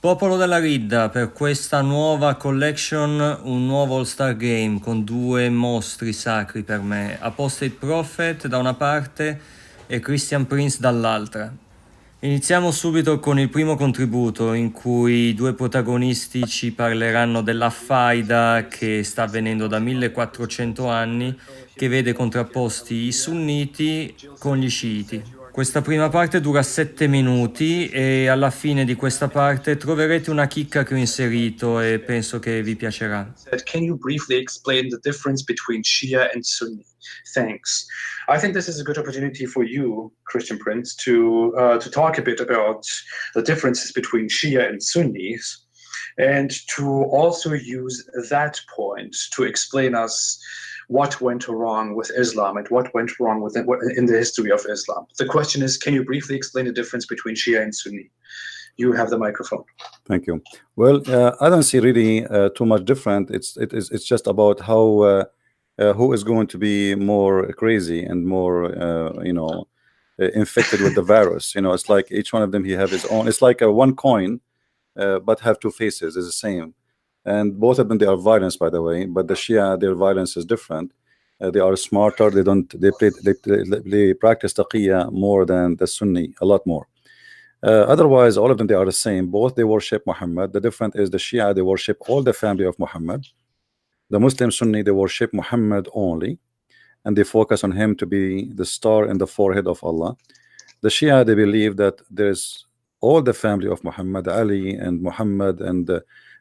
Popolo della Ridda per questa nuova collection, un nuovo All-Star Game con due mostri sacri per me, Apostate Prophet da una parte e Christian Prince dall'altra. Iniziamo subito con il primo contributo in cui i due protagonisti ci parleranno della faida che sta avvenendo da 1400 anni, che vede contrapposti i sunniti con gli sciiti. Questa prima parte dura 7 minuti e alla fine di questa parte troverete una chicca che ho inserito e penso che vi piacerà. Can you briefly explain the difference between Shia and Sunni? Thanks. I think this is a good opportunity for you, Christian Prince, to talk a bit about the differences between Shia and Sunnis, and to also use that point to explain us what went wrong with Islam and what went wrong with in the history of Islam. The question is, can you briefly explain the difference between Shia and Sunni? You have the microphone. Thank you. Well, I don't see really too much different. It's just about how who is going to be more crazy and more infected with the virus. It's like each one of them, he have his own. It's like a one coin, but have two faces. It's the same. And both of them, they are violence, by the way. But the Shia, their violence is different. They are smarter. They practice taqiyya more than the Sunni, a lot more. Otherwise, all of them, they are the same. Both they worship Muhammad. The difference is the Shia, they worship all the family of Muhammad. The Muslim Sunni, they worship Muhammad only, and they focus on him to be the star in the forehead of Allah. The Shia, they believe that there's all the family of Muhammad, Ali and Muhammad and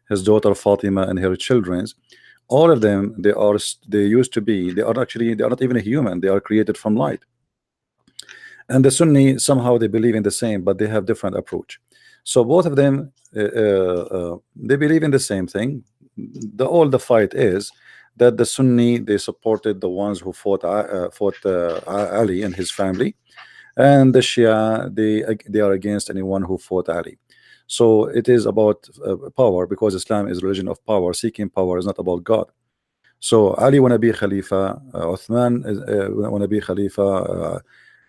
his daughter Fatima and her children. All of them, they are not even a human. They are created from light. And the Sunni, somehow they believe in the same, but they have different approach. So both of them, they believe in the same thing. All the fight is that the Sunni, they supported the ones who fought Ali and his family, and the Shia, they are against anyone who fought Ali. So it is about power, because Islam is a religion of power. Seeking power is not about God. So Ali wanna be Khalifa, Uthman wanna be Khalifa,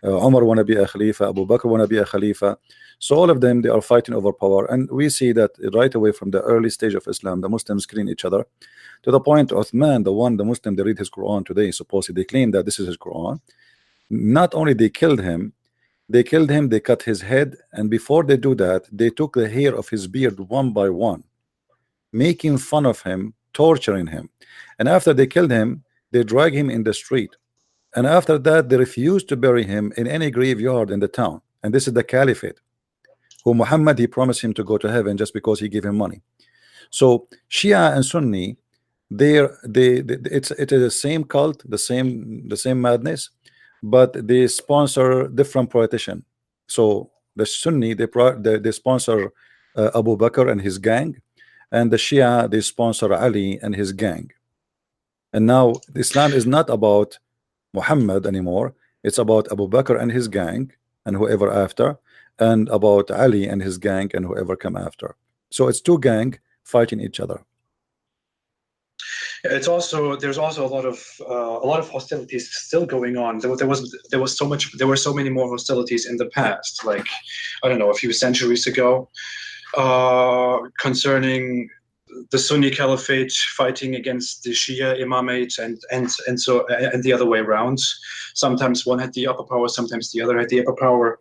Umar wanna be a Khalifa, Abu Bakr wanna be a Khalifa. So all of them, they are fighting over power. And we see that right away from the early stage of Islam, the Muslims killing each other, to the point Uthman, the Muslim, they read his Quran today, supposedly they claim that this is his Quran. Not only they killed him, they cut his head, and before they do that, they took the hair of his beard one by one, making fun of him, torturing him. And after they killed him, they drag him in the street. And after that, they refused to bury him in any graveyard in the town. And this is the caliphate, who Muhammad, he promised him to go to heaven just because he gave him money. So Shia and Sunni, it is the same cult, the same madness, but they sponsor different politicians. So the Sunni, they sponsor Abu Bakr and his gang, and the Shia, they sponsor Ali and his gang. And now Islam is not about Muhammad anymore. It's about Abu Bakr and his gang and whoever after, and about Ali and his gang and whoever come after. So it's two gangs fighting each other. There's also a lot of hostilities still going on. There were so many more hostilities in the past, like, I don't know, a few centuries ago, concerning the Sunni Caliphate fighting against the Shia Imamate and the other way around. Sometimes one had the upper power, sometimes the other had the upper power.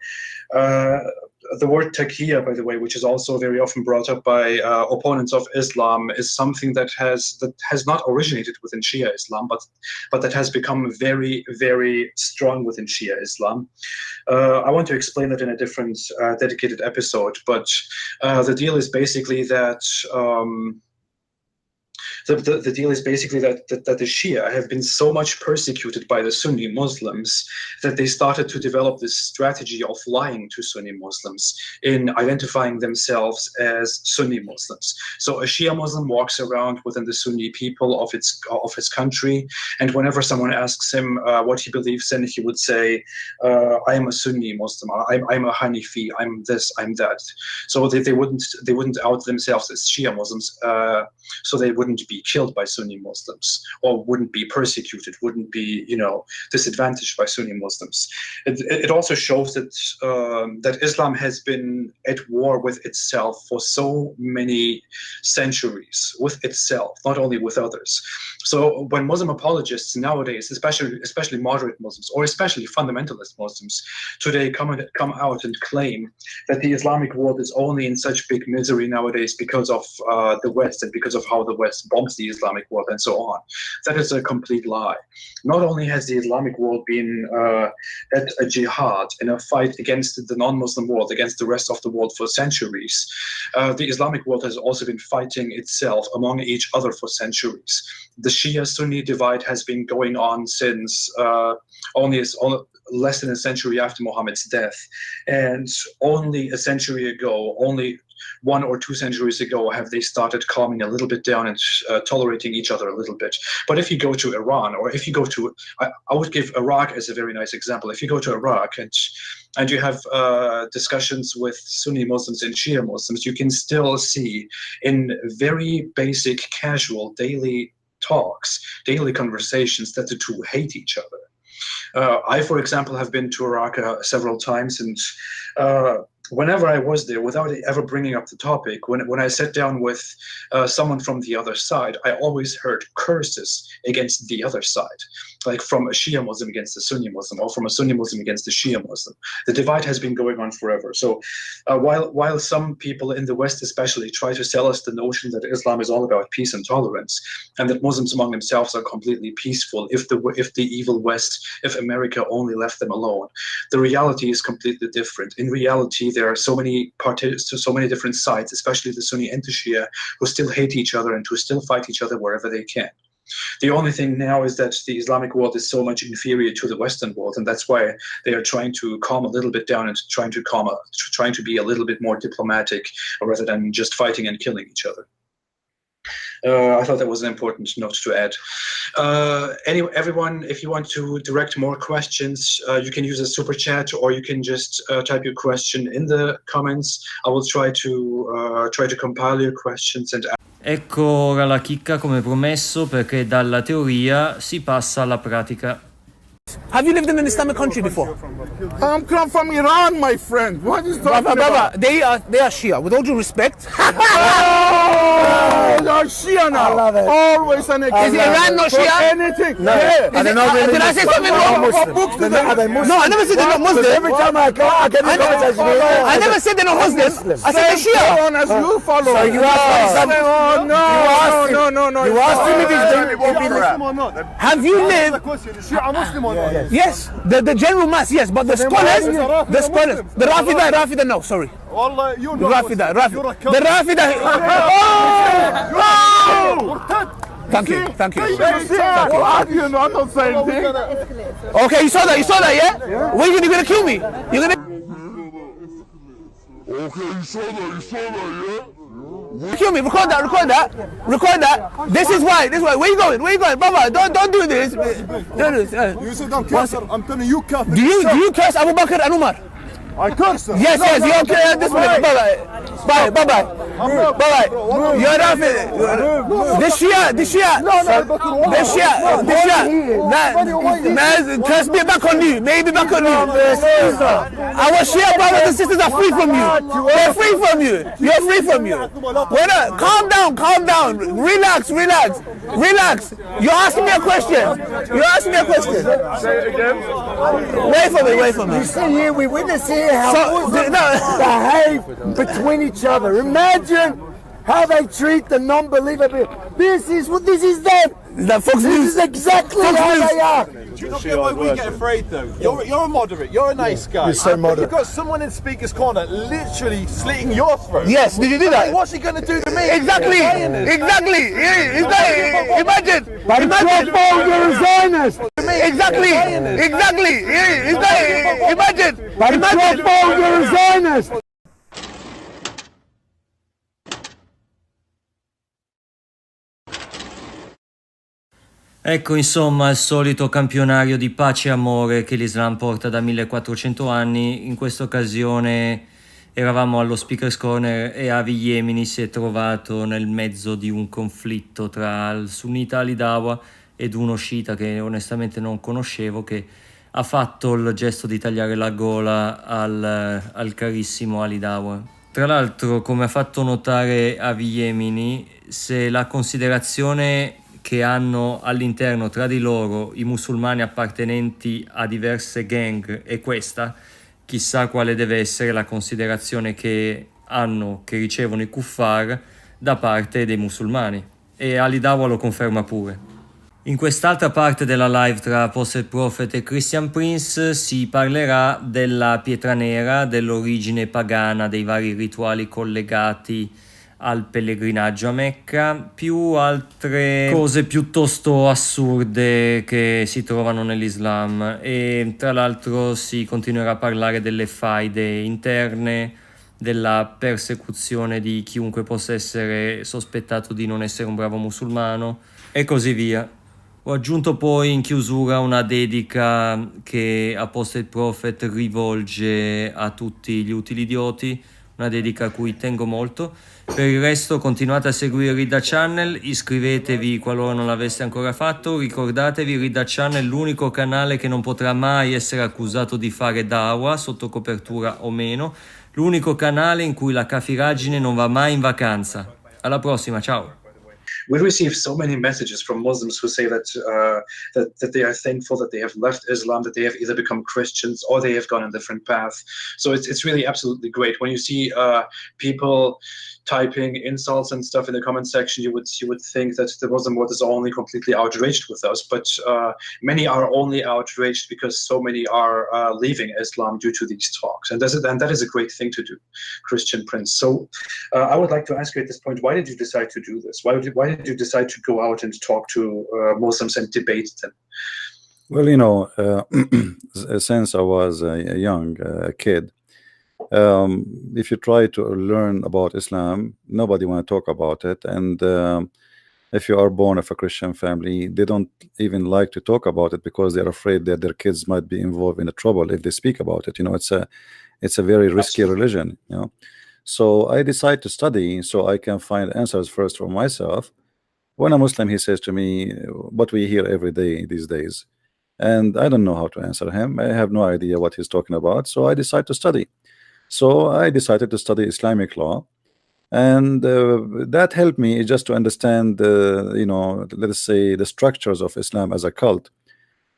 The word taqiyya, by the way, which is also very often brought up by opponents of Islam, is something that has not originated within Shia Islam, but that has become very, very strong within Shia Islam. I want to explain that in a different dedicated episode, but the deal is basically that the deal is basically that the Shia have been so much persecuted by the Sunni Muslims that they started to develop this strategy of lying to Sunni Muslims in identifying themselves as Sunni Muslims. So a Shia Muslim walks around within the Sunni people of his country, and whenever someone asks him what he believes in, he would say, "I am a Sunni Muslim. I'm a Hanifi. I'm this. I'm that." So they wouldn't out themselves as Shia Muslims, so they wouldn't be killed by Sunni Muslims, or wouldn't be persecuted, wouldn't be, disadvantaged by Sunni Muslims. It also shows that that Islam has been at war with itself for so many centuries, with itself, not only with others. So when Muslim apologists nowadays, especially moderate Muslims, or especially fundamentalist Muslims, today come out and claim that the Islamic world is only in such big misery nowadays because of the West and because of how the West bombs the Islamic world and so on, that is a complete lie. Not only has the Islamic world been at a jihad, in a fight against the non-Muslim world, against the rest of the world for centuries, the Islamic world has also been fighting itself among each other for centuries. The Shia-Sunni divide has been going on since only less than a century after Muhammad's death. And only a century ago, only 1 or 2 centuries ago, have they started calming a little bit down and tolerating each other a little bit. But if you go to Iran, or if you go to, I would give Iraq as a very nice example. If you go to Iraq and you have discussions with Sunni Muslims and Shia Muslims, you can still see in very basic, casual, daily talks, daily conversations, that the two hate each other. I, for example, have been to Iraq several times, and whenever I was there, without ever bringing up the topic, when I sat down with someone from the other side, I always heard curses against the other side, like from a Shia Muslim against a Sunni Muslim, or from a Sunni Muslim against a Shia Muslim. The divide has been going on forever. So while some people in the West especially try to sell us the notion that Islam is all about peace and tolerance, and that Muslims among themselves are completely peaceful if the evil West, if America only left them alone, the reality is completely different. In reality, there are so many different sides, especially the Sunni and the Shia, who still hate each other and who still fight each other wherever they can. The only thing now is that the Islamic world is so much inferior to the Western world, and that's why they are trying to calm a little bit down and trying to be a little bit more diplomatic, rather than just fighting and killing each other. I thought that was an important note to add. Anyway, everyone, if you want to direct more questions, you can use a super chat, or you can just type your question in the comments. I will try to compile your questions and. Ecco ora la chicca, come promesso, perché dalla teoria si passa alla pratica. Have you lived in an Islamic country before? I'm come from Iran, my friend. What is talking about? They are Shia. With all due respect. Oh, you're Shia now. I love it. Always an Is Iran not Shia? Anything. No. Yeah. Did I say something wrong? No, I never said they're not Muslim. Every time I go, I get I never said they're not Muslim. I said they're Shia. As you follow. So you asked me No. You asked him if he's Muslim or not. Have you lived? Shia Muslim or not? Yes, the general mass, yes, but the scholars, the Rafida, no, sorry. Wallah, you know. Rafida. The Rafida. Thank you. You're not saying thing. Okay, you saw that, yeah? What are you gonna kill me? You're gonna. Okay, you saw that, yeah? Kill me, record that. This is why. Where you going? Baba, don't do this. You said I'm kafir. I'm telling you kafir. Do you curse Abu Bakr and Umar? I curse them. Yes, you okay this minute. Bye. You're Rafid. The Shia. Curse me back on you. Maybe back on you. Our Shia brothers and sisters are free from you. They're free from you. You're free from you. Calm down. Relax. You're asking me a question. Say it again. Wait for me. You see here, we witness here how Muslims behave between each other. Imagine how they treat the non-believer. This is them. This is exactly how they are. Do you not get why we get afraid though? You're a moderate, you're a nice guy. You're so moderate. You've got someone in Speaker's Corner literally slitting your throat. Yes, did you do that? What's he going to do to me? Exactly. Imagine. You're a Zionist. Exactly. Imagine. You're a Zionist. Ecco insomma il solito campionario di pace e amore che l'Islam porta da 1400 anni. In questa occasione Eravamo allo Speaker's Corner e Avi Yemini si è trovato nel mezzo di un conflitto tra il sunnita Ali Dawa ed uno sciita che onestamente non conoscevo, che ha fatto il gesto di tagliare la gola al carissimo Ali Dawa. Tra l'altro, come ha fatto notare Avi Yemini, se la considerazione che hanno all'interno tra di loro i musulmani appartenenti a diverse gang è questa, chissà quale deve essere la considerazione che ricevono i kuffar da parte dei musulmani. E Ali Dawa lo conferma pure. In quest'altra parte della live tra Apostate Prophet e Christian Prince si parlerà della pietra nera, dell'origine pagana dei vari rituali collegati al pellegrinaggio a Mecca, più altre cose piuttosto assurde che si trovano nell'Islam, e tra l'altro si continuerà a parlare delle faide interne, della persecuzione di chiunque possa essere sospettato di non essere un bravo musulmano e così via. Ho aggiunto poi in chiusura una dedica che Apostate Prophet rivolge a tutti gli utili idioti, una dedica a cui tengo molto. Per il resto continuate a seguire Ridda Channel, iscrivetevi qualora non l'aveste ancora fatto, ricordatevi Ridda Channel è l'unico canale che non potrà mai essere accusato di fare dawa, sotto copertura o meno, l'unico canale in cui la kafiraggine non va mai in vacanza. Alla prossima, ciao! We receive so many messages from Muslims who say that that they are thankful that they have left Islam, that they have either become Christians or they have gone a different path. So it's really absolutely great when you see people typing insults and stuff in the comment section. You would think that the Muslim world is only completely outraged with us, but many are only outraged because so many are leaving Islam due to these talks, and that is a great thing to do, Christian Prince. So I would like to ask you at this point, why did you decide to do this? Why did you decide to go out and talk to Muslims and debate them? Well, you know, since I was a young kid, if you try to learn about Islam, nobody want to talk about it. And if you are born of a Christian family, they don't even like to talk about it because they're afraid that their kids might be involved in the trouble if they speak about it. You know, it's a very risky religion, you know. So I decided to study so I can find answers first for myself. When a Muslim, he says to me, what we hear every day these days, and I don't know how to answer him. I have no idea what he's talking about. So I decided to study. So I decided to study Islamic law, and that helped me just to understand, you know, let's say the structures of Islam as a cult,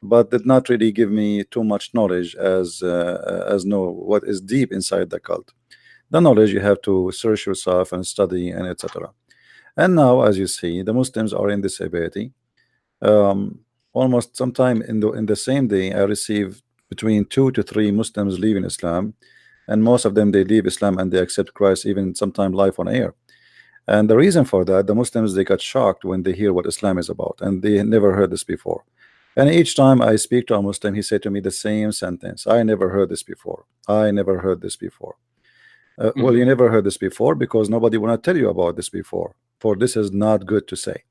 but did not really give me too much knowledge as know what is deep inside the cult. The knowledge you have to search yourself and study and etc. And now, as you see, the Muslims are in this ability. Almost sometime in the same day, I received between 2 to 3 Muslims leaving Islam, and most of them, they leave Islam and they accept Christ even sometime live on air. And the reason for that, the Muslims, they got shocked when they hear what Islam is about, and they never heard this before. And each time I speak to a Muslim, he said to me the same sentence: I never heard this before. I never heard this before. Well, you never heard this before because nobody want to tell you about this before, for this is not good to say.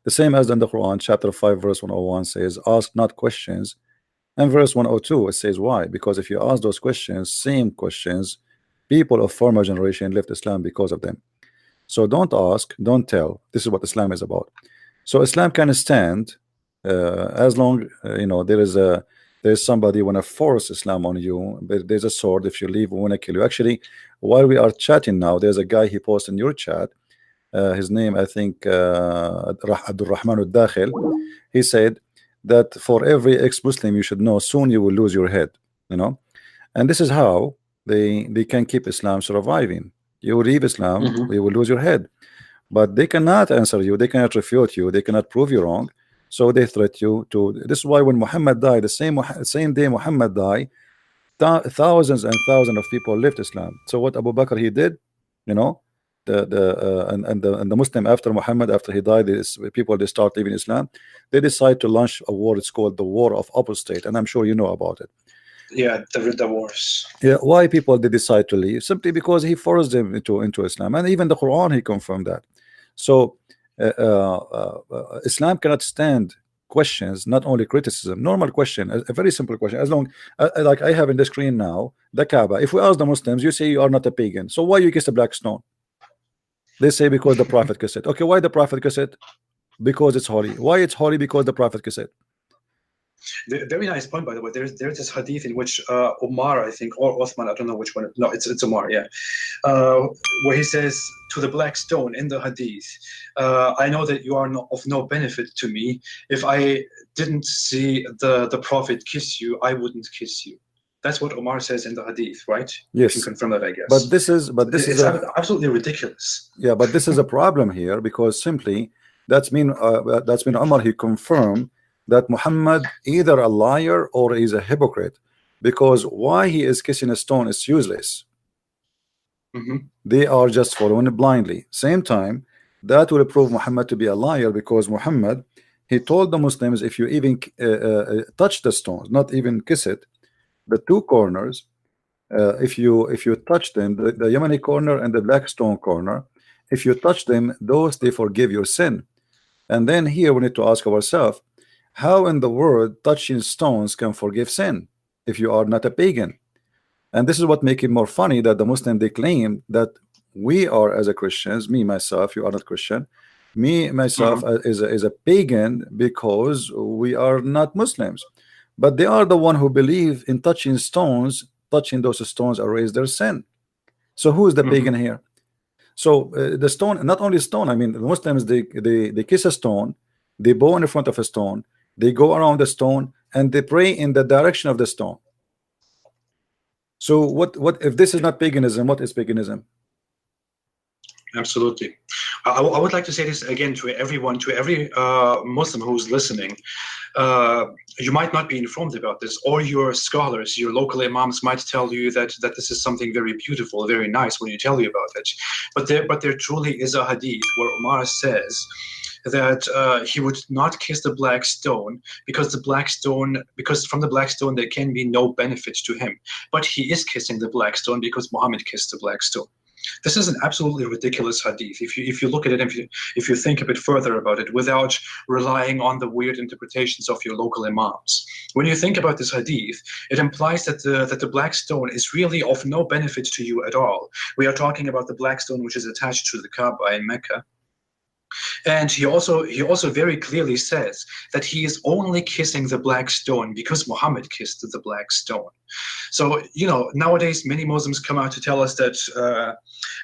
The same as in the Quran, chapter 5, verse 101 says, ask not questions. And verse 102, it says why? Because if you ask those questions, same questions, people of former generation left Islam because of them. So don't ask, don't tell. This is what Islam is about. So Islam can stand as long you know there's somebody want to force Islam on you. There's a sword. If you leave, we want to kill you. Actually, while we are chatting now, there's a guy, he posted in your chat. His name, I think, Abdul Rahman al-Dakhil. He said that for every ex-Muslim, you should know soon you will lose your head. You know, and this is how they can keep Islam surviving. You leave Islam, you will lose your head. But they cannot answer you. They cannot refute you. They cannot prove you wrong. So they threat you to. This is why when Muhammad died, the same day Muhammad died, thousands and thousands of people left Islam. So what Abu Bakr he did, you know, the Muslim after Muhammad, after he died, people they start leaving Islam. They decide to launch a war. It's called the War of Apostate, and I'm sure you know about it. Yeah, the Ridda wars. Yeah, why people they decide to leave? Simply because he forced them into Islam, and even the Quran he confirmed that. So Islam cannot stand questions, not only criticism, normal question, a very simple question. As long like I have in the screen now, the Kaaba. If we ask the Muslims, you say you are not a pagan, so why you kiss a black stone? They say because the Prophet kissed it. Okay, why the Prophet kissed it? Because it's holy. Why it's holy? Because the Prophet kissed it. Very nice point, by the way. There's this hadith in which Umar, I think, or Uthman, I don't know which one. No, it's Umar, yeah, where he says to the black stone in the hadith, I know that you are of no benefit to me. If I didn't see the Prophet kiss you, I wouldn't kiss you. That's what Umar says in the hadith, right? Yes. You can confirm that, I guess. But this is absolutely ridiculous. Yeah, but this is a problem here, because simply that's mean Umar, he confirmed that Muhammad either a liar or is a hypocrite, because why he is kissing a stone is useless. They are just following it blindly. Same time, that will prove Muhammad to be a liar, because Muhammad, he told the Muslims, if you even touch the stones, not even kiss it, the two corners, if you touch them, the Yemeni corner and the black stone corner, if you touch them, those they forgive your sin. And then here we need to ask ourselves, how in the world touching stones can forgive sin if you are not a pagan? And this is what makes it more funny, that the Muslim, they claim that we are, as a Christians, me myself, you are not Christian, me myself is a pagan because we are not Muslims, but they are the one who believe in touching stones. Touching those stones erase their sin. So who is the pagan here? So the stone, not only stone, I mean the Muslims, they kiss a stone, they bow in front of a stone, they go around the stone, and they pray in the direction of the stone. So what if this is not paganism? What is paganism? Absolutely. I would like to say this again to everyone, to every Muslim who's listening. You might not be informed about this, or your scholars, your local imams might tell you that this is something very beautiful, very nice when you tell you about it. But there truly is a hadith where Umar says that he would not kiss the black stone because from the black stone there can be no benefit to him. But he is kissing the black stone because Muhammad kissed the black stone. This is an absolutely ridiculous hadith. If you look at it, if you think a bit further about it, without relying on the weird interpretations of your local imams, when you think about this hadith, it implies that the black stone is really of no benefit to you at all. We are talking about the black stone which is attached to the Kaaba in Mecca. And he also very clearly says that he is only kissing the black stone because Muhammad kissed the black stone. So, you know, nowadays many Muslims come out to tell us that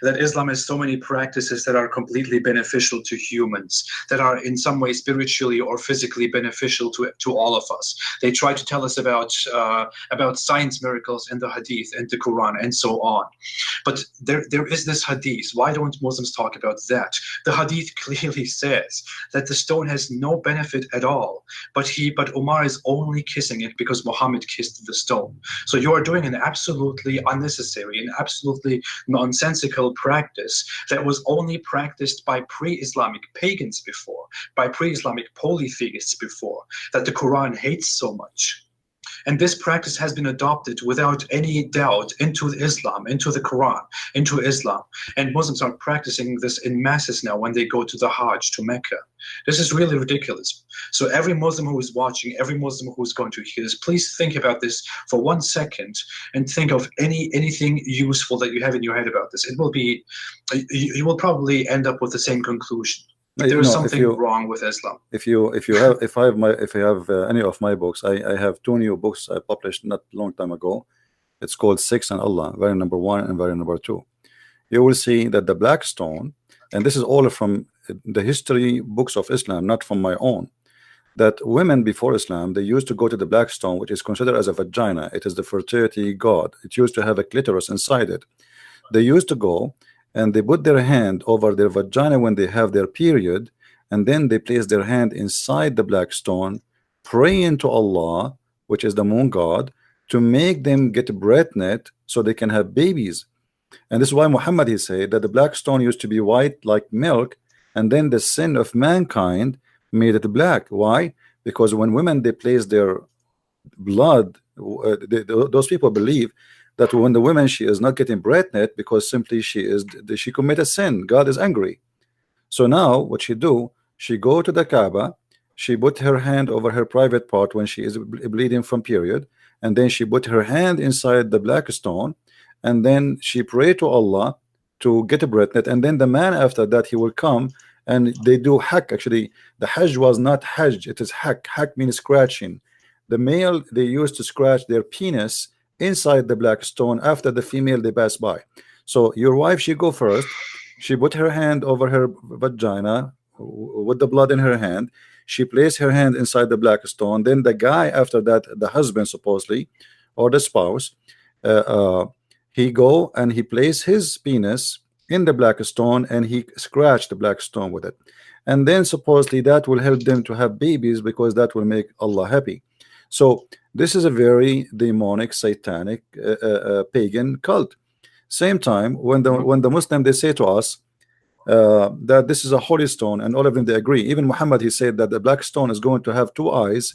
that Islam has so many practices that are completely beneficial to humans, that are in some way spiritually or physically beneficial to all of us. They try to tell us about science miracles in the Hadith and the Quran and so on. But there is this Hadith. Why don't Muslims talk about that? The Hadith clearly says that the stone has no benefit at all, but Umar is only kissing it because Muhammad kissed the stone. So you are doing an absolutely unnecessary and absolutely nonsensical practice that was only practiced by pre-Islamic pagans before, by pre-Islamic polytheists before, that the Quran hates so much. And this practice has been adopted without any doubt into Islam, into the Quran, into Islam. And Muslims are practicing this in masses now when they go to the Hajj, to Mecca. This is really ridiculous. So every Muslim who is watching, every Muslim who is going to hear this, please think about this for 1 second and think of anything useful that you have in your head about this. It will be, you will probably end up with the same conclusion. There is something wrong with Islam. If I have any of my books, I have 2 new books I published not a long time ago. It's called 6 and Allah, variant number 1 and variant number 2. You will see that the black stone, and this is all from the history books of Islam, not from my own, that women before Islam, they used to go to the black stone, which is considered as a vagina. It is the fertility god. It used to have a clitoris inside it. They used to go and they put their hand over their vagina when they have their period, and then they place their hand inside the black stone, praying to Allah, which is the moon god, to make them get pregnant so they can have babies. And this is why Muhammad, he said that the black stone used to be white like milk, and then the sin of mankind made it black. Why? Because when women, they place their blood, those people believe that when the woman, she is not getting pregnant because simply she committed sin. God is angry. So now what she do, she go to the Kaaba she put her hand over her private part when she is bleeding from period, and then she put her hand inside the black stone, and then she prayed to Allah to get pregnant, and then the man after that, he will come and they do hak. Actually, the hajj was not hajj, it is hak. Hak means scratching. The male, they used to scratch their penis inside the black stone after the female they pass by. So your wife, she go first, she put her hand over her vagina with the blood in her hand, she placed her hand inside the black stone, then the guy after that, the husband supposedly, or the spouse, he go and he placed his penis in the black stone and he scratched the black stone with it, and then supposedly that will help them to have babies because that will make Allah happy. So this is a very demonic, satanic, pagan cult. Same time, when the Muslim, they say to us that this is a holy stone, and all of them they agree. Even Muhammad, he said that the black stone is going to have 2 eyes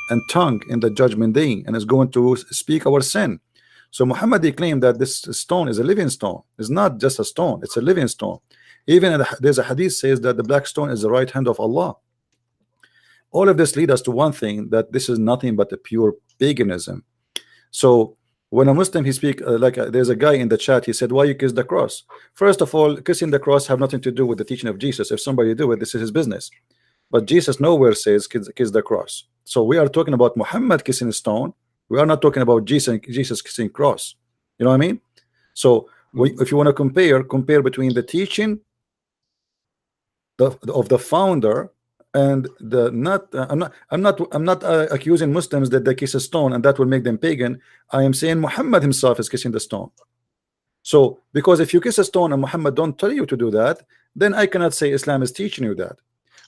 and tongue in the judgment day, and is going to speak our sin. So Muhammad, he claimed that this stone is a living stone. It's not just a stone, it's a living stone. Even there's a hadith says that the black stone is the right hand of Allah. All of this lead us to one thing, that this is nothing but a pure paganism. So when a Muslim, he speak there's a guy in the chat, he said, why you kiss the cross? First of all, kissing the cross have nothing to do with the teaching of Jesus. If somebody do it, this is his business. But Jesus nowhere says kiss the cross. So we are talking about Muhammad kissing a stone. We are not talking about Jesus kissing cross. You know what I mean? So if you want to compare between the teaching of the founder and the I'm not accusing Muslims that they kiss a stone and that will make them pagan. I am saying Muhammad himself is kissing the stone. So because if you kiss a stone and Muhammad don't tell you to do that, then I cannot say Islam is teaching you that.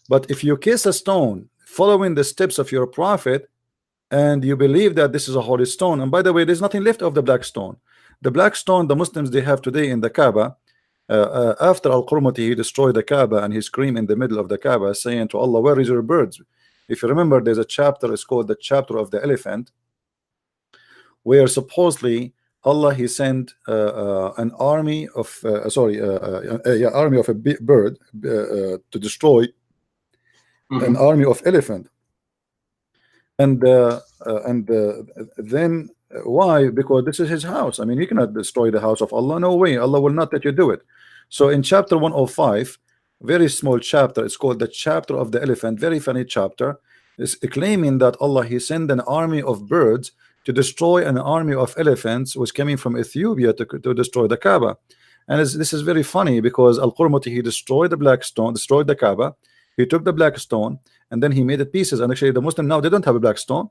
But if you kiss a stone following the steps of your prophet, and you believe that this is a holy stone, and by the way, there's nothing left of the black stone. The black stone the Muslims they have today in the Kaaba, after Al-Qurmuti, he destroyed the Kaaba and he screamed in the middle of the Kaaba saying to Allah, where is your birds? If you remember, there's a chapter, it's called the chapter of the elephant, where supposedly Allah, he sent an army of army of a bird to destroy an army of elephant. And then why? Because this is his house. I mean, you cannot destroy the house of Allah. No way. Allah will not let you do it. So in chapter 105, very small chapter, it's called the chapter of the elephant, very funny chapter, is claiming that Allah, he sent an army of birds to destroy an army of elephants was coming from Ethiopia to destroy the Kaaba. And this is very funny because Al-Qurmuti, he destroyed the black stone, destroyed the Kaaba. He took the black stone and then he made it pieces. And actually the Muslim now, they don't have a black stone.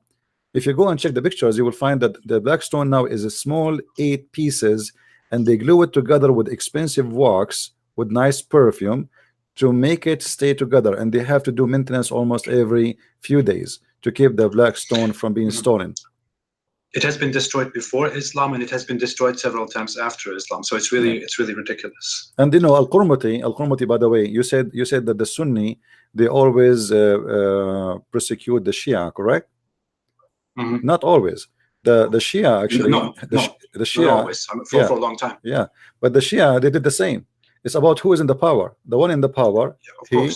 If you go and check the pictures, you will find that the black stone now is a small 8 pieces, and they glue it together with expensive wax with nice perfume to make it stay together, and they have to do maintenance almost every few days to keep the black stone from being stolen. It has been destroyed before Islam, and it has been destroyed several times after Islam. So it's really ridiculous. And you know, Al-Qurmuti, by the way, you said that the Sunni, they always persecute the Shia, correct? Not always. The Shia actually, the Shia, not always, for a long time. Yeah, but the Shia, they did the same. It's about who is in the power. The one in the power, he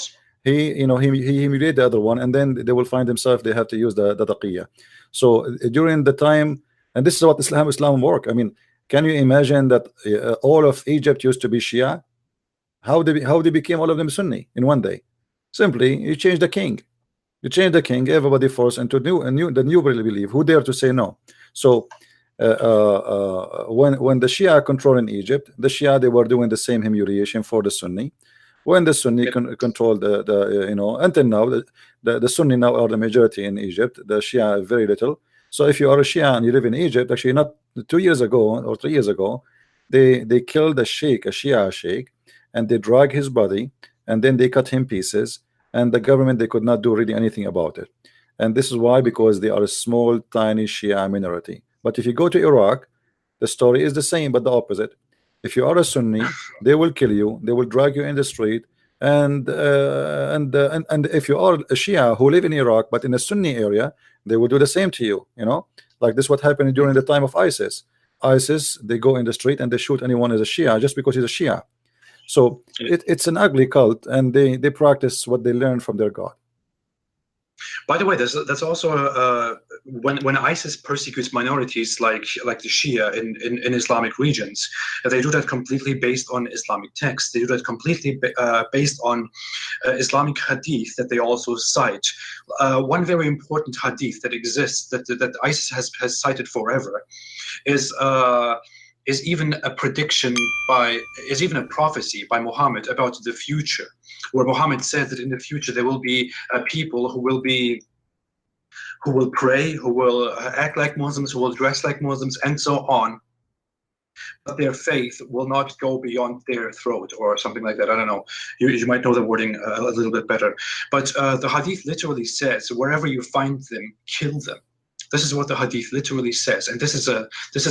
humiliated the other one, and then they will find themselves they have to use the taqiyya. So during the time, and this is what Islam work. I mean, can you imagine that all of Egypt used to be Shia? How they became all of them Sunni in one day? Simply, you change the king. You change the king, everybody forced into the new belief. Who dare to say no? So when the Shia control in Egypt, the Shia, they were doing the same humiliation for the Sunni. When the Sunni control until now, the Sunni now are the majority in Egypt. The Shia are very little. So if you are a Shia and you live in Egypt, actually not 2 years ago or 3 years ago, they killed a sheikh, a Shia sheikh, and they drag his body and then they cut him pieces. And the government, they could not do really anything about it. And this is why, because they are a small, tiny Shia minority. But if you go to Iraq, the story is the same, but the opposite. If you are a Sunni, they will kill you, they will drag you in the street, and if you are a Shia who live in Iraq, but in a Sunni area, they will do the same to you. You know, like this what happened during the time of ISIS. ISIS, they go in the street and they shoot anyone as a Shia just because he's a Shia. So it's an ugly cult, and they practice what they learned from their God. By the way, that's also when ISIS persecutes minorities like the Shia in Islamic regions, they do that completely based on Islamic texts. They do that completely based on Islamic hadith that they also cite. One very important hadith that exists that ISIS has cited forever is even a prediction is even a prophecy by Muhammad about the future, where Muhammad says that in the future there will be people who will pray, who will act like Muslims, who will dress like Muslims, and so on. But their faith will not go beyond their throat, or something like that. I don't know. You might know the wording a little bit better. But the hadith literally says, wherever you find them, kill them. This is what the hadith literally says, and this is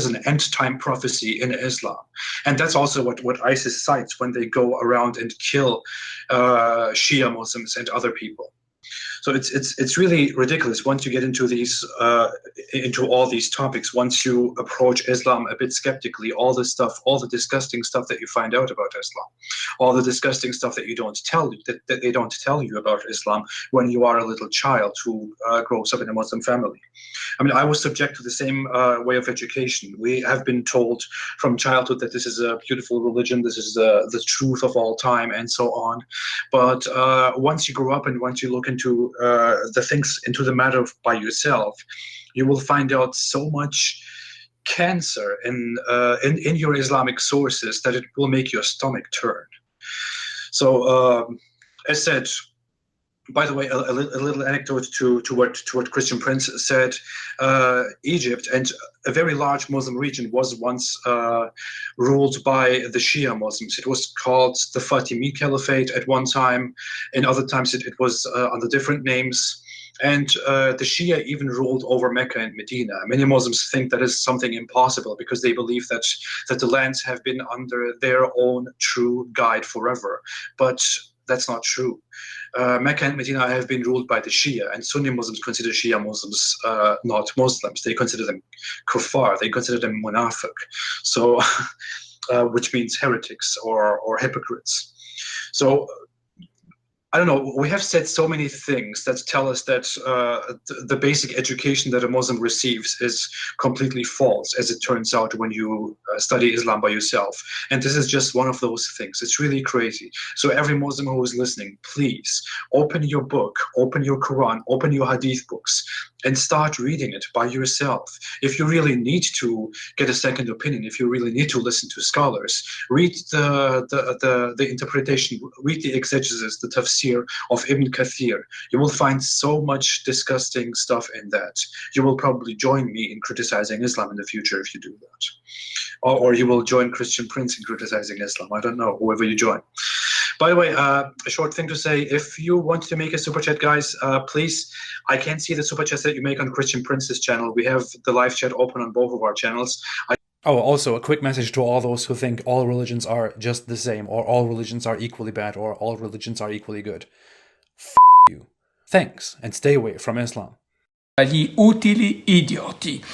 an end-time prophecy in Islam, and that's also what ISIS cites when they go around and kill Shia Muslims and other people. So it's really ridiculous once you get into into all these topics. Once you approach Islam a bit skeptically, all the disgusting stuff that you find out about Islam, all the disgusting stuff that they don't tell you about Islam when you are a little child who grows up in a Muslim family. I mean, I was subject to the same way of education. We have been told from childhood that this is a beautiful religion, this is the truth of all time, and so on. But once you grow up and once you look into into the matter by yourself, you will find out so much cancer in your Islamic sources that it will make your stomach turn. So, as said, by the way, a little anecdote to what Christian Prince said. Egypt and a very large Muslim region was once ruled by the Shia Muslims. It was called the Fatimid Caliphate at one time. In other times, it was under different names. And the Shia even ruled over Mecca and Medina. Many Muslims think that is something impossible because they believe that the lands have been under their own true guide forever. But that's not true. Mecca and Medina have been ruled by the Shia, and Sunni Muslims consider Shia Muslims not Muslims. They consider them kuffar. They consider them munafiq, so which means heretics or hypocrites. So I don't know. We have said so many things that tell us that the basic education that a Muslim receives is completely false, as it turns out when you study Islam by yourself. And this is just one of those things. It's really crazy. So every Muslim who is listening, please open your book, open your Quran, open your Hadith books, and start reading it by yourself. If you really need to get a second opinion, if you really need to listen to scholars, read the interpretation, read the exegesis, the tafsir of Ibn Kathir. You will find so much disgusting stuff in that. You will probably join me in criticizing Islam in the future if you do that. Or you will join Christian Prince in criticizing Islam. I don't know, whoever you join. By the way, a short thing to say, if you want to make a super chat, guys, please, I can't see the super chats that you make on Christian Prince's channel. We have the live chat open on both of our channels. Oh, also a quick message to all those who think all religions are just the same, or all religions are equally bad, or all religions are equally good. F you. Thanks, and stay away from Islam. Gli utili idioti.